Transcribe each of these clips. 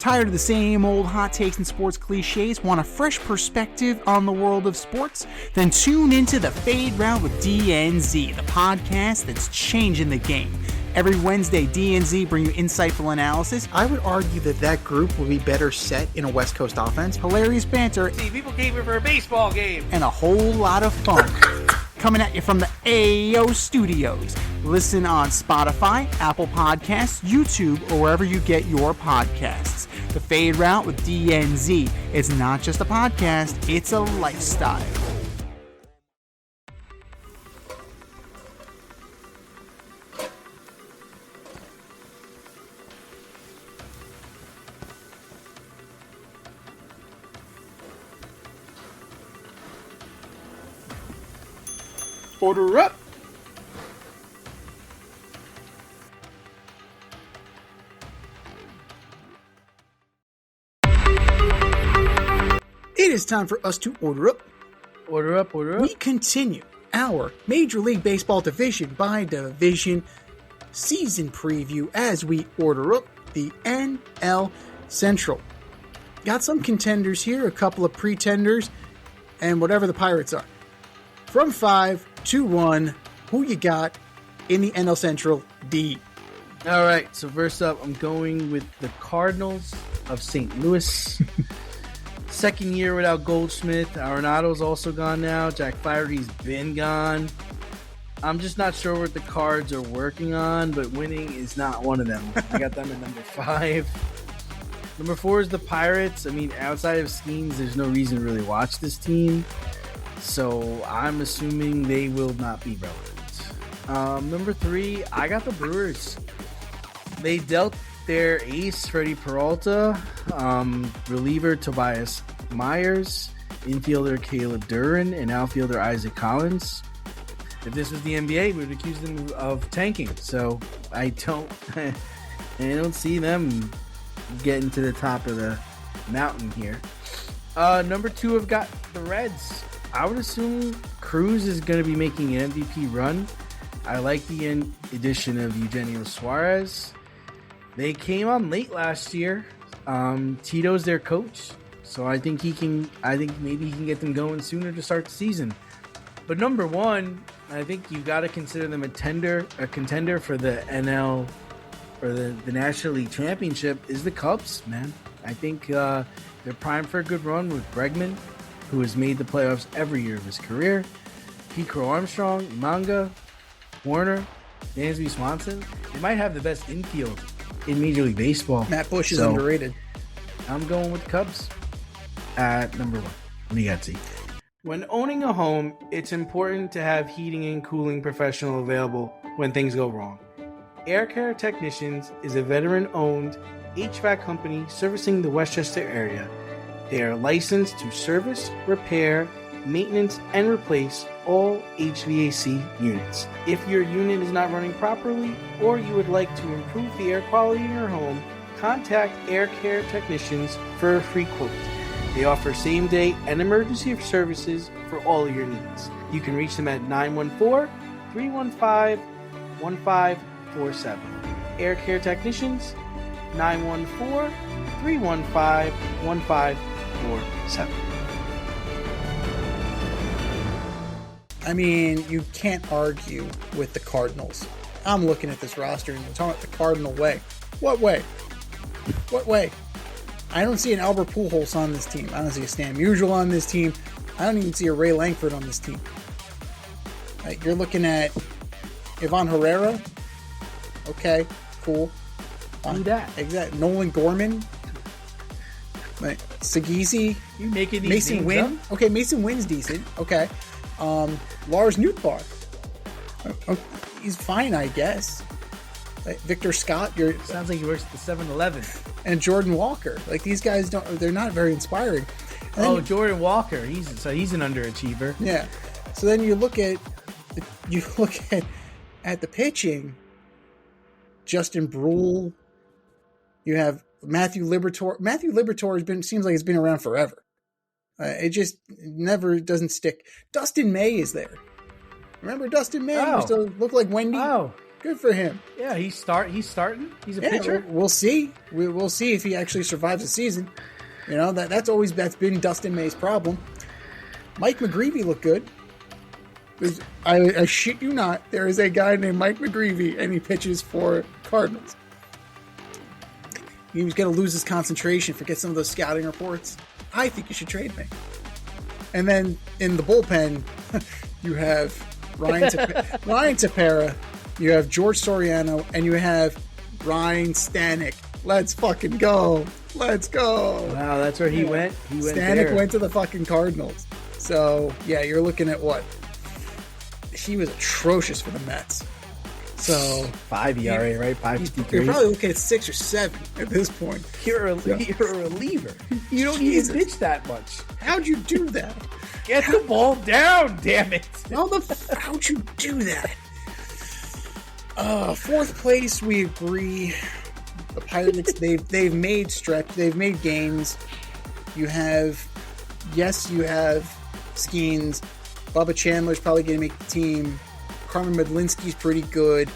Tired of the same old hot takes and sports cliches? Want a fresh perspective on the world of sports? Then tune into the Fade Route with DNZ, the podcast that's changing the game. Every Wednesday, DNZ bring you insightful analysis. I would argue that group would be better set in a West Coast offense. Hilarious banter. See, people came here for a baseball game. And a whole lot of fun. Coming at you from the AO Studios. Listen on Spotify, Apple Podcasts, YouTube, or wherever you get your podcasts. The Fade Route with DNZ. It's not just a podcast, it's a lifestyle. Order up! It is time for us to order up. Order up, order up. We continue our Major League Baseball division by division season preview as we order up the NL Central. Got some contenders here, a couple of pretenders, and whatever the Pirates are. From 5 to 1, who you got in the NL Central D? All right, so first up, I'm going with the Cardinals of St. Louis. Second year without Goldschmidt. Arenado's also gone now. Jack Flaherty's been gone. I'm just not sure what the Cards are working on, but winning is not one of them. I got them at number 5. Number 4 is the Pirates. I mean, outside of Skeens, there's no reason to really watch this team. So I'm assuming they will not be relevant. Number 3, I got the Brewers. They dealt their ace, Freddie Peralta, reliever Tobias Myers, infielder Caleb Duran, and outfielder Isaac Collins. If this was the NBA, we would accuse them of tanking. So I don't see them getting to the top of the mountain here. Number 2, I've got the Reds. I would assume Cruz is going to be making an MVP run. I like the addition of Eugenio Suarez. They came on late last year. Tito's their coach, so I think maybe he can get them going sooner to start the season. But number 1, I think you got to consider them a contender for the NL or the National League Championship is the Cubs, man. I think they're primed for a good run with Bregman, who has made the playoffs every year of his career. Pete Crow Armstrong, Manga, Warner, Dansby Swanson. They might have the best infield in Major League Baseball. Matt Bush is underrated. I'm going with the Cubs at number 1. What do you got, Z? When owning a home, it's important to have heating and cooling professional available when things go wrong. Air Care Technicians is a veteran-owned HVAC company servicing the Westchester area. They are licensed to service, repair, maintenance, and replace all HVAC units. If your unit is not running properly or you would like to improve the air quality in your home, contact Air Care Technicians for a free quote. They offer same-day and emergency services for all of your needs. You can reach them at 914-315-1547. Air Care Technicians, 914-315-1547. I mean, you can't argue with the Cardinals. I'm looking at this roster and we're talking about the Cardinal way. What way? What way? I don't see an Albert Pujols on this team. I don't see a Stan Musial on this team. I don't even see a Ray Langford on this team. You're looking at Ivan Herrera. Okay, cool. Who that? Exactly. Nolan Gorman. Sagisi. You making these Mason Wynn. Up? Okay, Mason Wynn's decent. Okay. Lars Nootbaar. He's fine, I guess. Victor Scott. Sounds like he works at the 7-Eleven. And Jordan Walker. These guys they're not very inspiring. And Jordan Walker. He's an underachiever. Yeah. So then you look at the pitching. Justin Bruhl. You have Matthew Liberatore. Matthew Liberatore seems like it's been around forever. It just never doesn't stick. Dustin May is there. Remember Dustin May? He used to look like Wendy. Oh, Good for him. Yeah, he's starting. He's a Yeah, pitcher. we'll see. We'll see if he actually survives the season. You know, that's been Dustin May's problem. Mike McGreevy looked good. I shit you not, there is a guy named Mike McGreevy, and he pitches for Cardinals. He was going to lose his concentration, forget some of those scouting reports. I think you should trade me. And then in the bullpen, you have Ryan Tepera, you have George Soriano, and you have Ryan Stanek. Let's fucking go. Let's go. Wow, that's where he went. He went Stanek there. went to the fucking Cardinals. So, yeah, you're looking at what? He was atrocious for the Mets. So 5 ERA, right? 5.53. You're probably looking at 6 or 7 at this point. You're a reliever. You don't Jesus. even pitch that much. How'd you do that? Get the ball down, damn it. How'd you do that? Fourth place, we agree. The Pirates, they've made stretch, they've made games. You have Skeens. Bubba Chandler's probably going to make the team. Carmen Medlinski's pretty good.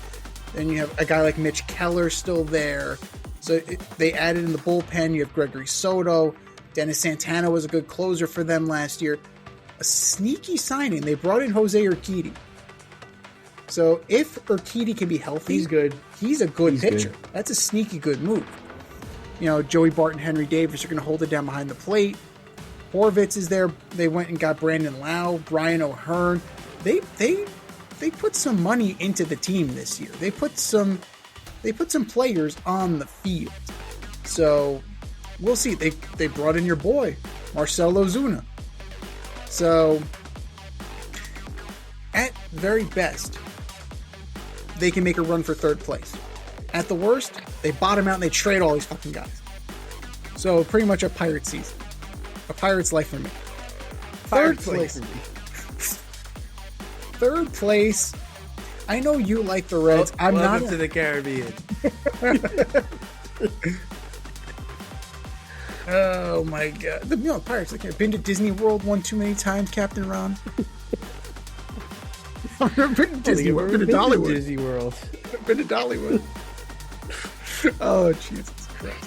Then you have a guy like Mitch Keller still there. So they added in the bullpen. You have Gregory Soto. Dennis Santana was a good closer for them last year. A sneaky signing. They brought in Jose Urquidy. So if Urquidy can be healthy, He's good. He's a good pitcher. Good. That's a sneaky good move. You know, Joey Barton, Henry Davis are going to hold it down behind the plate. Horvitz is there. They went and got Brandon Lau, Brian O'Hearn. They put some money into the team this year. They put some players on the field. So we'll see. They brought in your boy, Marcelo Zuna. So at very best, they can make a run for third place. At the worst, they bottom out and they trade all these fucking guys. So pretty much a Pirate season. A Pirate's life for me. Third place. Third place. I know you like the Reds. I'm not to the Caribbean. Oh my god. The Pirates, I've been to Disney World one too many times, Captain Ron. I've never been to Disney World. I've been to Dollywood. Disney World. I've been to Dollywood. Oh, Jesus Christ.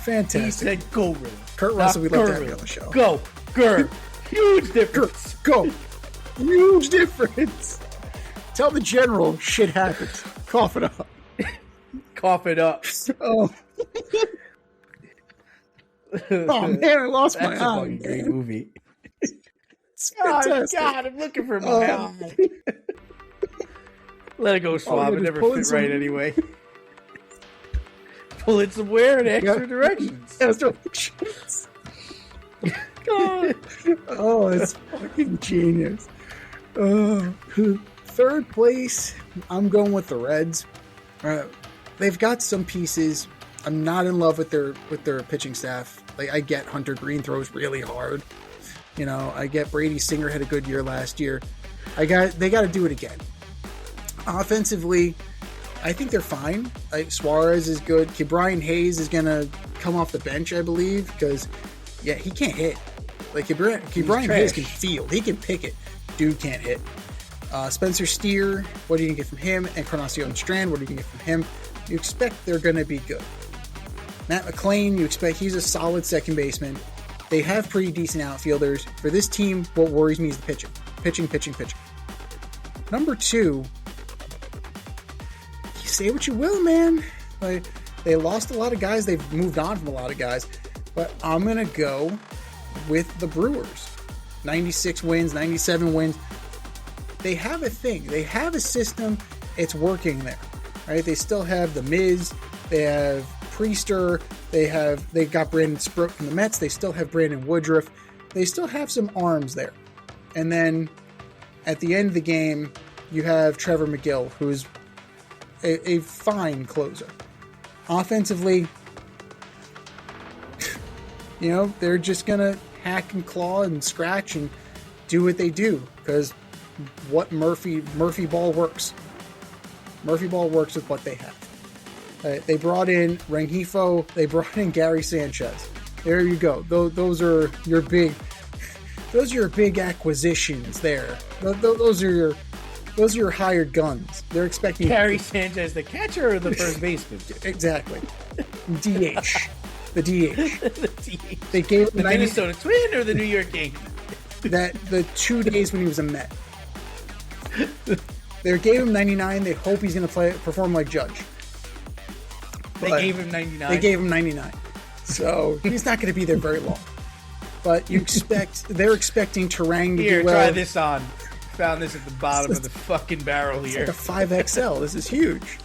Fantastic. He said go, Ritter. Kurt Russell, we'd love to have you on the show. Go, Gur. Huge difference. Go. Huge difference. Tell the general shit happens. Cough it up. Cough it up. Oh. Oh man, I lost my That's a eye. fucking great movie. It's Oh fantastic. God, I'm looking for my eye. Let it go, Schwab. yeah, It just never pull in fit some- right anyway. Pull it somewhere in extra directions. That's directions. God. Oh, it's fucking genius. Third place, I'm going with the Reds. They've got some pieces. I'm not in love with their pitching staff. Like, I get Hunter Green throws really hard. You know, I get Brady Singer had a good year last year. They got to do it again. Offensively, I think they're fine. Like, Suarez is good. Brian Hayes is gonna come off the bench, I believe, because he can't hit. Like, Brian Hayes can field. He can pick it. Dude can't hit. Spencer Steer, what are you gonna get from him? And Encarnacion Strand, what are you gonna get from him? You expect they're gonna be good. Matt McClain, you expect he's a solid second baseman. They have pretty decent outfielders. For this team, what worries me is the pitching. Pitching. Number 2, you say what you will, man. Like, they lost a lot of guys. They've moved on from a lot of guys. But I'm going to go with the Brewers. 96 wins, 97 wins. They have a thing. They have a system. It's working there. Right? They still have the Miz. They have Priester. They got Brandon Sproat from the Mets. They still have Brandon Woodruff. They still have some arms there. And then at the end of the game, you have Trevor McGill, who's a fine closer. Offensively, they're just going to hack and claw and scratch and do what they do, because what Murphy ball works. Murphy ball works with what they have. They brought in Rengifo. They brought in Gary Sanchez. There you go. Those are your big acquisitions there. Those are Those are your hired guns. They're expecting Gary Sanchez, the catcher or the first baseman? exactly. DH, the DH. The DH. They gave him The 90 Minnesota Twin or the New York Yankees? that the 2 days when he was a Met. They gave him 99. They hope he's going to perform like Judge. They gave him 99. They gave him 99. So he's not going to be there very long. But they're expecting Terang to Here, do well. try this on. Found this at the bottom of the fucking barrel It's here. like a 5XL. This is huge.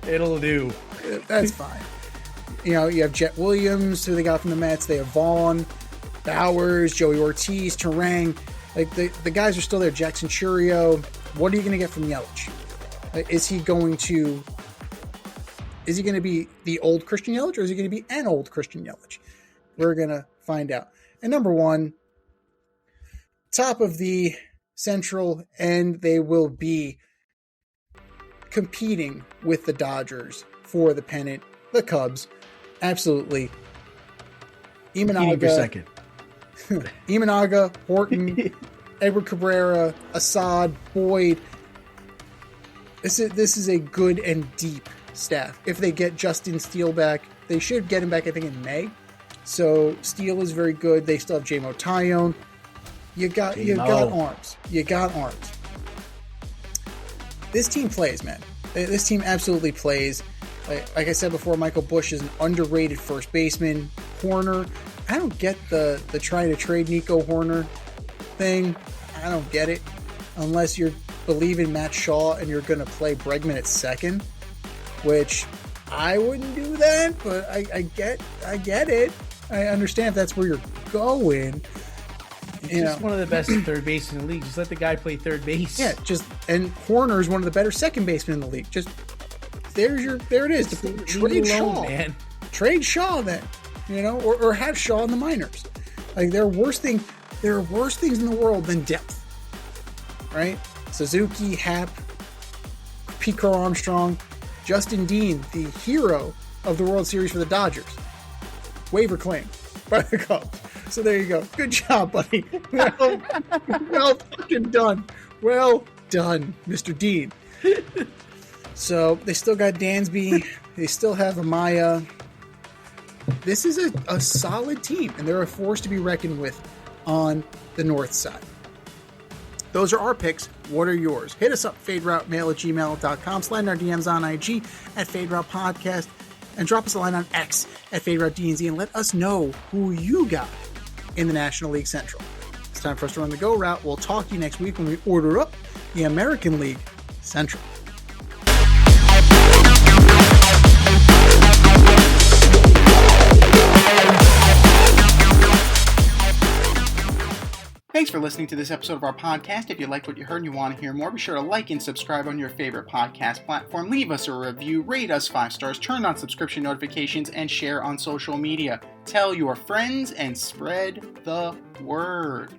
It'll do. That's fine. You know, you have Jet Williams, who they got from the Mets. They have Vaughn, Bowers, Joey Ortiz, Terang. Like, the guys are still there. Jackson Churio. What are you going to get from Yelich? Is he going to be the old Christian Yelich, or is he going to be an old Christian Yelich? We're going to find out. And number one, top of the Central, and they will be competing with the Dodgers for the pennant. The Cubs, absolutely. Competing for second. Imanaga, Horton, Edward Cabrera, Assad, Boyd. This is a good and deep staff. If they get Justin Steele back, they should get him back, I think, in May. So Steele is very good. They still have J-Mo Tyone. You got arms. You got arms. This team plays, man. This team absolutely plays. Like I said before, Michael Busch is an underrated first baseman. Horner, I don't get the trying to trade Nico Horner thing. I don't get it. Unless you believe in Matt Shaw and you're going to play Bregman at second, which I wouldn't do that, but I get it. I understand if that's where you're going. He's just one of the best third basemen in the league. Just let the guy play third base. Yeah, and Horner is one of the better second basemen in the league. Just there it is. Trade Shaw, man. Trade Shaw then, or have Shaw in the minors. Like there are worse things in the world than depth, right? Suzuki, Happ, Pete Crow Armstrong, Justin Dean, the hero of the World Series for the Dodgers, waiver claim by the Cubs. So there you go. Good job, buddy. Well fucking done. Well done, Mr. Dean. So they still got Dansby. They still have Amaya. This is a solid team, and they're a force to be reckoned with on the north side. Those are our picks. What are yours? Hit us up, faderoutemail@gmail.com. Slide in our DMs on IG at Fade Route Podcast, and drop us a line on X at Fade Route DNZ, and let us know who you got in the National League Central. It's time for us to run the go route. We'll talk to you next week when we order up the American League Central. Thanks for listening to this episode of our podcast. If you liked what you heard and you want to hear more, be sure to like and subscribe on your favorite podcast platform. Leave us a review, rate us 5 stars, turn on subscription notifications, and share on social media. Tell your friends and spread the word.